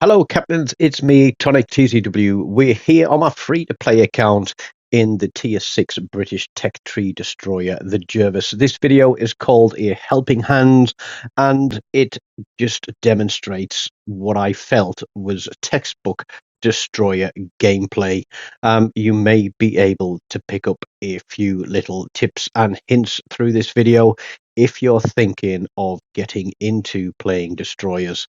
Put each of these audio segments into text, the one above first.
Hello, Captains. It's me, TONIK TCW. We're here on my free-to-play account in the Tier 6 British Tech Tree Destroyer, the Jervis. This video is called A Helping Hand, and it just demonstrates what I felt was textbook destroyer gameplay. You may be able to pick up a few little tips and hints through this video if you're thinking of getting into playing destroyers.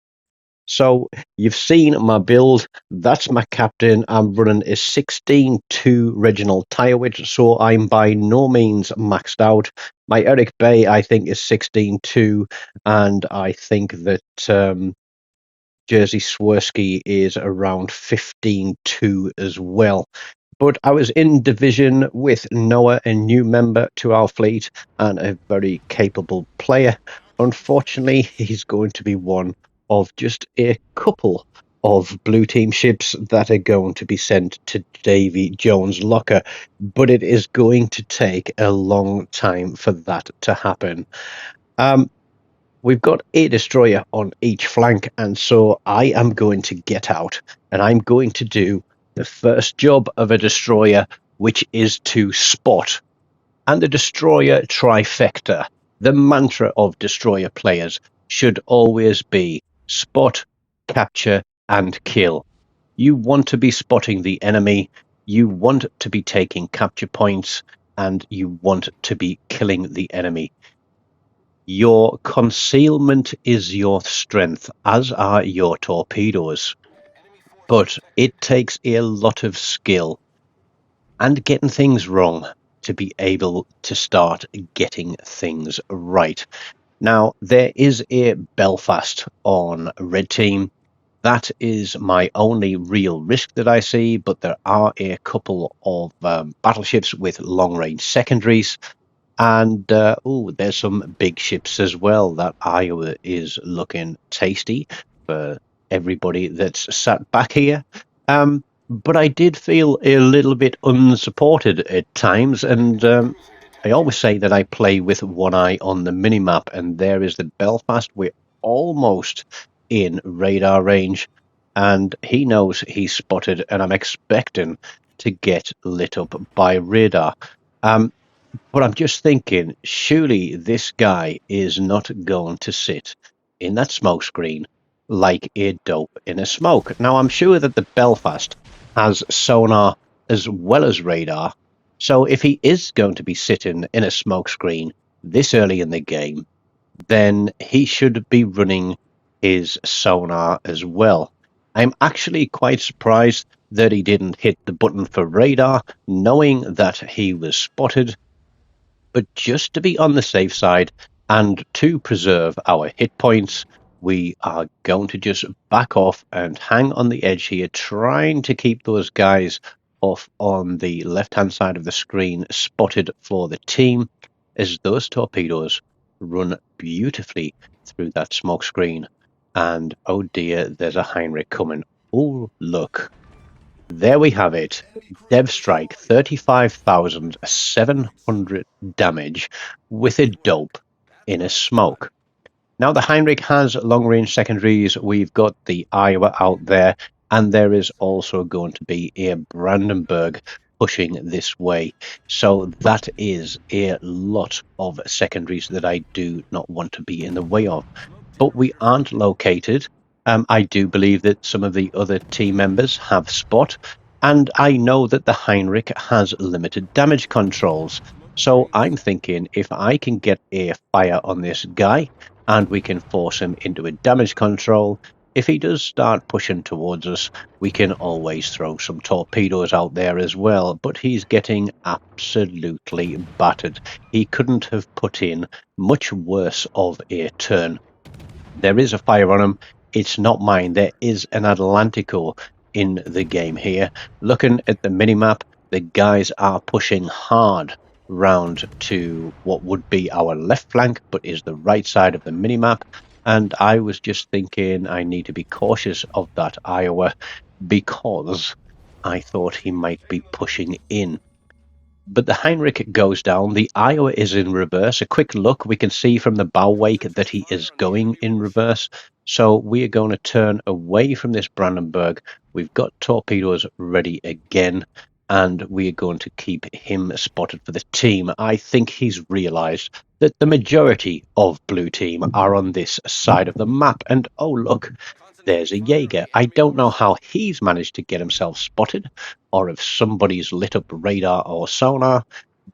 So you've seen my build. That's my captain. I'm running a 16-2 Reginald tire width, so I'm by no means maxed out. My Eric Bay, I think, is 16-2, and I think that Jersey Swirsky is around 15-2 as well. But I was in division with Noah, a new member to our fleet and a very capable player. Unfortunately, he's going to be one of just a couple of blue team ships that are going to be sent to Davy Jones' locker, but it is going to take a long time for that to happen. We've got a destroyer on each flank, and so I am going to get out, and I'm going to do the first job of a destroyer, which is to spot. And the destroyer trifecta, the mantra of destroyer players, should always be spot, capture, and kill. You want to be spotting the enemy, you want to be taking capture points, and you want to be killing the enemy. Your concealment is your strength, as are your torpedoes. But it takes a lot of skill and getting things wrong to be able to start getting things right. Now, there is a Belfast on Red Team. That is my only real risk that I see, but there are a couple of battleships with long-range secondaries. And, there's some big ships as well. That Iowa is looking tasty for everybody that's sat back here. But I did feel a little bit unsupported at times, and I always say that I play with one eye on the minimap, and there is the Belfast. We're almost in radar range, and he knows he's spotted, and I'm expecting to get lit up by radar. But I'm just thinking, surely this guy is not going to sit in that smoke screen like a dope in a smoke. Now, I'm sure that the Belfast has sonar as well as radar. So if he is going to be sitting in a smoke screen this early in the game, then he should be running his sonar as well. I'm actually quite surprised that he didn't hit the button for radar, knowing that he was spotted. But just to be on the safe side and to preserve our hit points, we are going to just back off and hang on the edge here, trying to keep those guys off on the left-hand side of the screen spotted for the team, as those torpedoes run beautifully through that smoke screen. And oh dear, there's a Heinrich coming. Oh, look. There we have it. Dev Strike, 35,700 damage with a dope in a smoke. Now, the Heinrich has long-range secondaries. We've got the Iowa out there, and there is also going to be a Brandenburg pushing this way. So that is a lot of secondaries that I do not want to be in the way of. But we aren't located. I do believe that some of the other team members have spot, and I know that the Heinrich has limited damage controls. So I'm thinking if I can get a fire on this guy and we can force him into a damage control, if he does start pushing towards us, we can always throw some torpedoes out there as well. But he's getting absolutely battered. He couldn't have put in much worse of a turn. There is a fire on him. It's not mine. There is an Atlantico in the game here. Looking at the minimap, the guys are pushing hard round to what would be our left flank, but is the right side of the minimap. And I was just thinking I need to be cautious of that Iowa because I thought he might be pushing in. But the Heinrich goes down. The Iowa is in reverse. A quick look, we can see from the bow wake that he is going in reverse. So we are going to turn away from this Brandenburg. We've got torpedoes ready again, and we are going to keep him spotted for the team. I think he's realized that the majority of blue team are on this side of the map. And oh, look, there's a Jaeger. I don't know how he's managed to get himself spotted, or if somebody's lit up radar or sonar,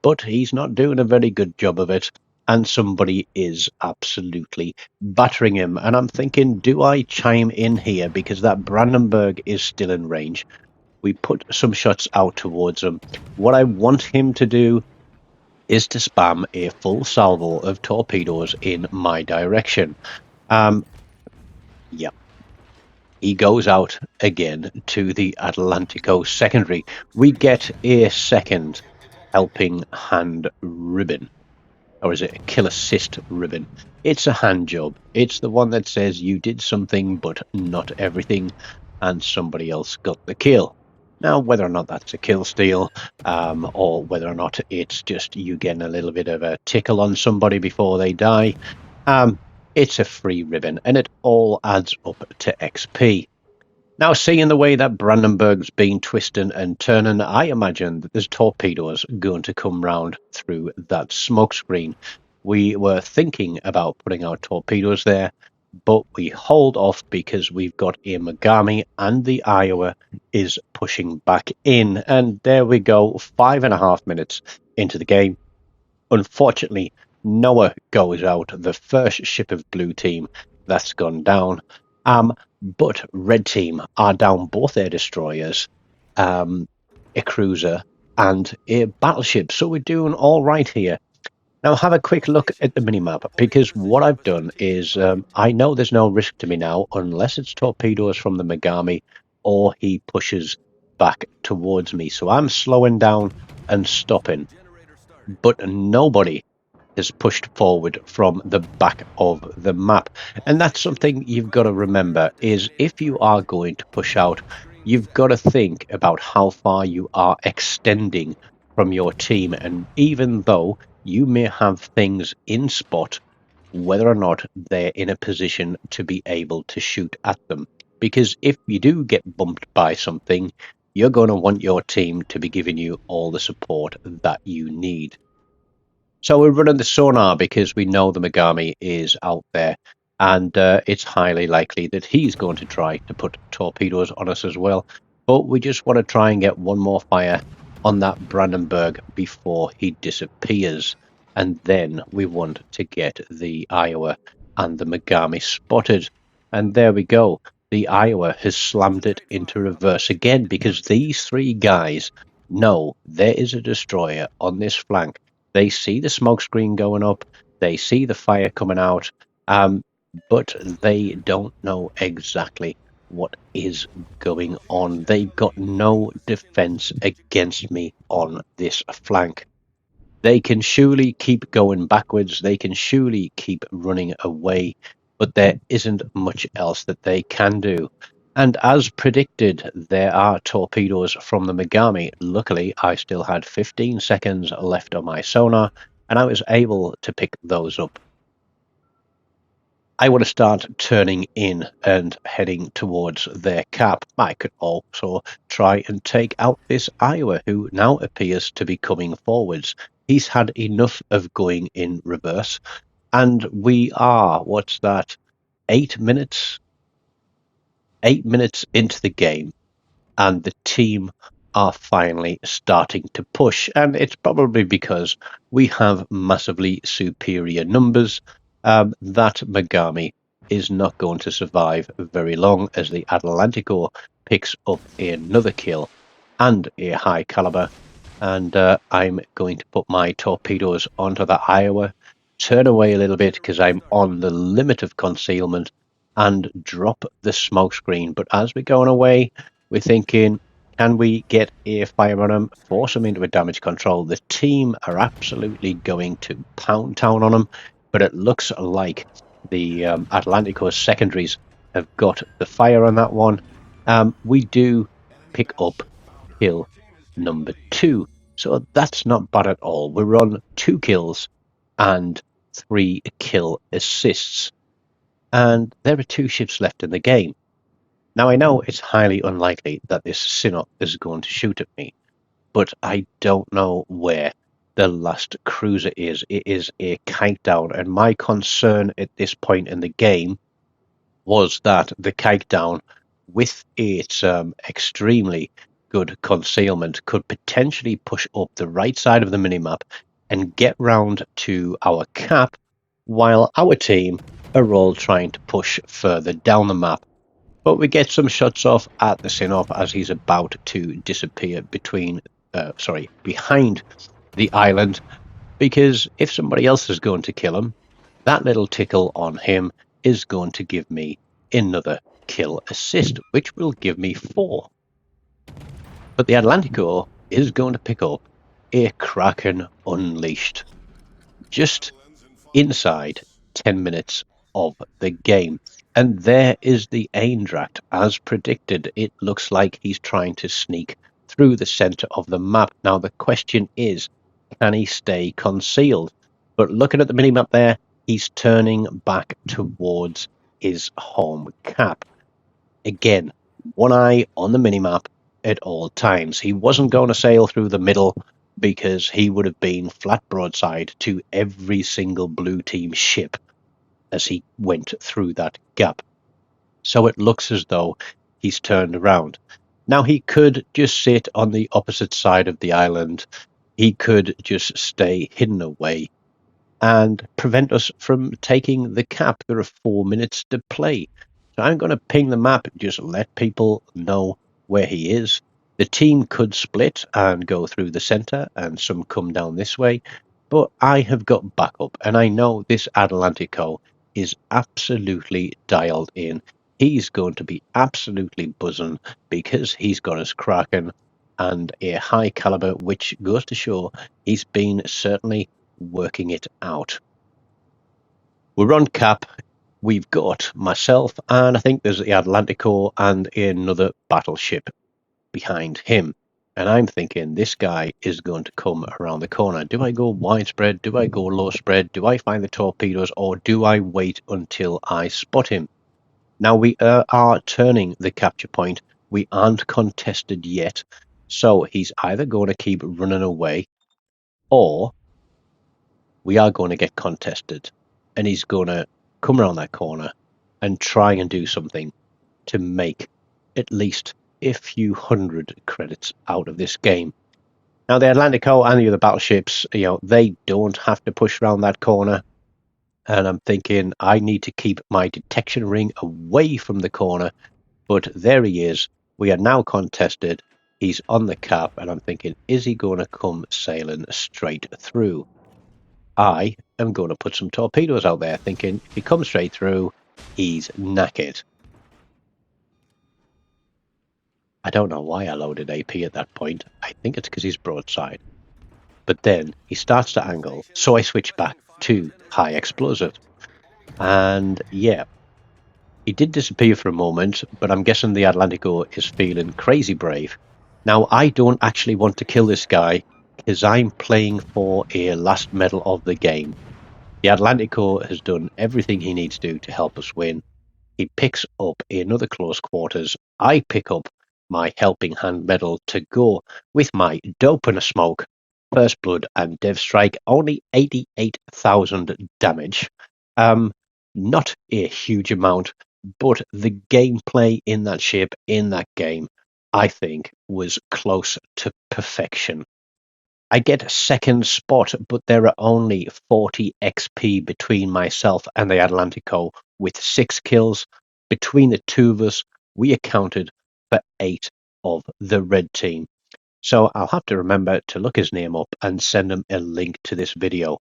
but he's not doing a very good job of it, and somebody is absolutely battering him. And I'm thinking, do I chime in here, because that Brandenburg is still in range? We put some shots out towards him. What I want him to do is to spam a full salvo of torpedoes in my direction. Yeah. He goes out again to the Atlantico secondary. We get a second helping hand ribbon. Or is it a kill assist ribbon? It's a hand job. It's the one that says you did something but not everything, and somebody else got the kill. Now, whether or not that's a kill steal, or whether or not it's just you getting a little bit of a tickle on somebody before they die, it's a free ribbon, and it all adds up to XP. Now, seeing the way that Brandenburg's been twisting and turning, I imagine that there's torpedoes going to come round through that smoke screen. We were thinking about putting our torpedoes there, but we hold off because we've got a Megami and the Iowa is pushing back in. And there we go, 5.5 minutes into the game. Unfortunately, Noah goes out, the first ship of blue team that's gone down. But red team are down both their destroyers, a cruiser and a battleship. So we're doing all right here. Now have a quick look at the minimap, because what I've done is I know there's no risk to me now unless it's torpedoes from the Megami or he pushes back towards me. So I'm slowing down and stopping. But nobody has pushed forward from the back of the map. And that's something you've got to remember, is if you are going to push out, you've got to think about how far you are extending from your team. And even though you may have things in spot, whether or not they're in a position to be able to shoot at them. Because if you do get bumped by something, you're going to want your team to be giving you all the support that you need. So we're running the sonar because we know the Megami is out there, and it's highly likely that he's going to try to put torpedoes on us as well. But we just want to try and get one more fire on that Brandenburg before he disappears. And then we want to get the Iowa and the Megami spotted. And there we go. The Iowa has slammed it into reverse again, because these three guys know there is a destroyer on this flank. They see the smoke screen going up, they see the fire coming out, but they don't know exactly what is going on. They've got no defense against me on this flank. They can surely keep going backwards, they can surely keep running away, but there isn't much else that they can do. And as predicted, there are torpedoes from the Megami. Luckily, I still had 15 seconds left on my sonar, and I was able to pick those up. I want to start turning in and heading towards their cap. I could also try and take out this Iowa, who now appears to be coming forwards. He's had enough of going in reverse, and we are, what's that, 8 minutes into the game, and the team are finally starting to push. And it's probably because we have massively superior numbers. That Megami is not going to survive very long, as the Atlantico picks up another kill and a high caliber. And I'm going to put my torpedoes onto the Iowa, turn away a little bit because I'm on the limit of concealment, and drop the smoke screen. But as we're going away, we're thinking, can we get a fire on them, force them into a damage control? The team are absolutely going to pound town on them, but it looks like the Atlantico secondaries have got the fire on that one. We do pick up kill number 2. So that's not bad at all. We're on 2 kills and 3 kill assists. And there are 2 ships left in the game. Now I know it's highly unlikely that this Sinop is going to shoot at me, but I don't know where the last cruiser is. It is a kite down, and my concern at this point in the game was that the kite down, with its extremely good concealment, could potentially push up the right side of the minimap and get round to our cap, while our team are all trying to push further down the map. But we get some shots off at the Sinop as he's about to disappear behind the island, because if somebody else is going to kill him, that little tickle on him is going to give me another kill assist, which will give me 4. But the Atlantico is going to pick up a Kraken Unleashed just inside 10 minutes of the game. And there is the Eindracht. As predicted, it looks like he's trying to sneak through the center of the map. Now, the question is, can he stay concealed? But looking at the minimap there, he's turning back towards his home cap. Again, one eye on the minimap at all times. He wasn't going to sail through the middle because he would have been flat broadside to every single blue team ship as he went through that gap. So it looks as though he's turned around. Now he could just sit on the opposite side of the island. He could just stay hidden away and prevent us from taking the cap. There are 4 minutes to play. So I'm going to ping the map, just let people know where he is. The team could split and go through the center, and some come down this way. But I have got backup, and I know this Atlantico is absolutely dialed in. He's going to be absolutely buzzing because he's got his Kraken and a high caliber, which goes to show he's been certainly working it out. We're on cap. We've got myself, and I think there's the Atlantico and another battleship behind him. And I'm thinking this guy is going to come around the corner. Do I go widespread? Do I go low spread? Do I find the torpedoes, or do I wait until I spot him? Now we are turning the capture point. We aren't contested yet. So he's either going to keep running away, or we are going to get contested, and he's going to come around that corner and try and do something to make at least a few hundred credits out of this game. Now the Atlantico and the other battleships, they don't have to push around that corner, and I'm thinking I need to keep my detection ring away from the corner. But there he is. We are now contested. He's on the cap, and I'm thinking, is he going to come sailing straight through? I am going to put some torpedoes out there, thinking if he comes straight through, he's knackered. I don't know why I loaded AP at that point. I think it's because he's broadside. But then he starts to angle, so I switch back to high explosive. And yeah, he did disappear for a moment, but I'm guessing the Atlantico is feeling crazy brave. Now, I don't actually want to kill this guy because I'm playing for a last medal of the game. The Atlantico has done everything he needs to do to help us win. He picks up another close quarters. I pick up my helping hand medal to go with my dope and a smoke, first blood and dev strike. Only 88,000 damage. Not a huge amount, but the gameplay in that ship, in that game, I think was close to perfection. I get second spot, but there are only 40 XP between myself and the Atlantico with 6 kills. Between the two of us, we accounted for 8 of the red team. So I'll have to remember to look his name up and send him a link to this video.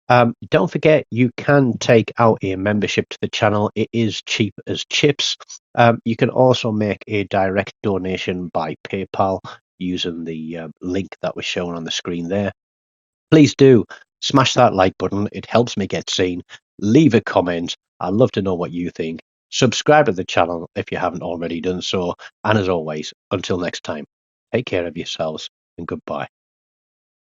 Don't forget, you can take out a membership to the channel. It is cheap as chips. You can also make a direct donation by PayPal using the link that was shown on the screen there. Please do smash that like button. It helps me get seen. Leave a comment. I'd love to know what you think. Subscribe to the channel if you haven't already done so. And as always, until next time, take care of yourselves and goodbye.